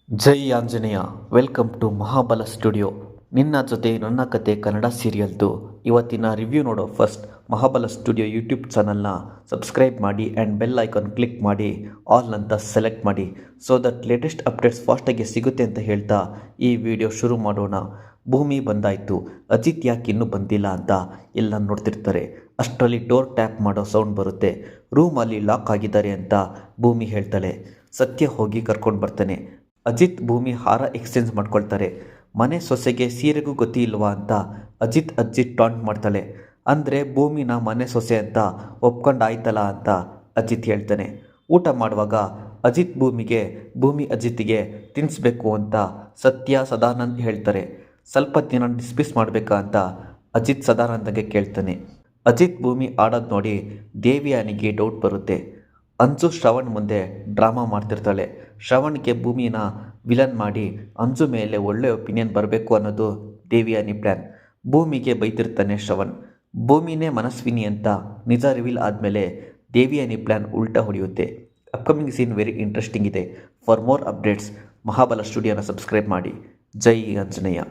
Jai Anjaneya. Welcome to Mahabala studio. ನಿನ್ನ ಜೊತೆ ನನ್ನ ಕತೆ ಕನ್ನಡ ಸೀರಿಯಲ್ದು ಇವತ್ತಿನ ರಿವ್ಯೂ ನೋಡೋ ಫಸ್ಟ್ ಮಹಾಬಲ ಸ್ಟುಡಿಯೋ ಯೂಟ್ಯೂಬ್ ಚಾನಲ್ನ ಸಬ್ಸ್ಕ್ರೈಬ್ ಮಾಡಿ ಆ್ಯಂಡ್ ಬೆಲ್ ಐಕಾನ್ ಕ್ಲಿಕ್ ಮಾಡಿ ಆಲ್ ಅಂತ ಸೆಲೆಕ್ಟ್ ಮಾಡಿ ಸೊ ದಟ್ ಲೇಟೆಸ್ಟ್ ಅಪ್ಡೇಟ್ಸ್ ಫಾಸ್ಟಾಗಿ ಸಿಗುತ್ತೆ ಅಂತ ಹೇಳ್ತಾ ಈ ವಿಡಿಯೋ ಶುರು ಮಾಡೋಣ. ಭೂಮಿ ಬಂದಾಯಿತು, ಅಜಿತ್ ಯಾಕೆ ಇನ್ನೂ ಬಂದಿಲ್ಲ ಅಂತ ಎಲ್ಲ ನೋಡ್ತಿರ್ತಾರೆ. ಅಷ್ಟರಲ್ಲಿ ಡೋರ್ ಟ್ಯಾಪ್ ಮಾಡೋ ಸೌಂಡ್ ಬರುತ್ತೆ. ರೂಮಲ್ಲಿ ಲಾಕ್ ಆಗಿದ್ದಾರೆ ಅಂತ ಭೂಮಿ ಹೇಳ್ತಾಳೆ. ಸತ್ಯ ಹೋಗಿ ಕರ್ಕೊಂಡು ಬರ್ತಾನೆ. ಅಜಿತ್ ಭೂಮಿ ಹಾರ ಎಕ್ಸ್ಚೇಂಜ್ ಮಾಡ್ಕೊಳ್ತಾರೆ. ಮನೆ ಸೊಸೆಗೆ ಸೀರೆಗೂ ಗತಿ ಇಲ್ವಾ ಅಂತ ಅಜಿತ್ ಅಜ್ಜಿ ಟಾಂಟ್ ಮಾಡ್ತಾಳೆ. ಅಂದರೆ ಭೂಮಿನ ಮನೆ ಸೊಸೆ ಅಂತ ಒಪ್ಕೊಂಡಾಯ್ತಲ್ಲ ಅಂತ ಅಜಿತ್ ಹೇಳ್ತಾನೆ. ಊಟ ಮಾಡುವಾಗ ಅಜಿತ್ ಭೂಮಿಗೆ, ಭೂಮಿ ಅಜಿತ್ಗೆ ತಿನ್ನಿಸ್ಬೇಕು ಅಂತ ಸತ್ಯ ಸದಾನಂದ್ ಹೇಳ್ತಾರೆ. ಸ್ವಲ್ಪ ದಿನ ಡಿಸ್ಮಿಸ್ ಮಾಡಬೇಕಾ ಅಂತ ಅಜಿತ್ ಸದಾನಂದಗೆ ಕೇಳ್ತಾನೆ. ಅಜಿತ್ ಭೂಮಿ ಆಡೋದು ನೋಡಿ ದೇವಿಯಾನಿಗೆ ಡೌಟ್ ಬರುತ್ತೆ. ಅಂಜು ಶ್ರವಣ್ ಮುಂದೆ ಡ್ರಾಮಾ ಮಾಡ್ತಿರ್ತಾಳೆ. ಶ್ರವಣ್ಗೆ ಭೂಮಿನ ವಿಲನ್ ಮಾಡಿ ಅಂಜು ಮೇಲೆ ಒಳ್ಳೆ ಒಪಿನಿಯನ್ ಬರಬೇಕು ಅನ್ನೋದು ದೇವಿಯಾನಿ ಪ್ಲ್ಯಾನ್. ಭೂಮಿಗೆ ಬೈತಿರ್ತಾನೆ ಶ್ರವಣ್. ಭೂಮಿನೇ ಮನಸ್ವಿನಿ ಅಂತ ನಿಜ ರಿವೀಲ್ ಆದಮೇಲೆ ದೇವಿಯಾನಿ ಪ್ಲ್ಯಾನ್ ಉಲ್ಟಾ ಹೊಡೆಯುತ್ತೆ. ಅಪ್ಕಮಿಂಗ್ ಸೀನ್ ವೆರಿ ಇಂಟ್ರೆಸ್ಟಿಂಗ್ ಇದೆ. ಫಾರ್ ಮೋರ್ ಅಪ್ಡೇಟ್ಸ್ ಮಹಾಬಲ ಸ್ಟುಡಿಯೋನ ಸಬ್ಸ್ಕ್ರೈಬ್ ಮಾಡಿ. ಜೈ ಆಂಜನೇಯ.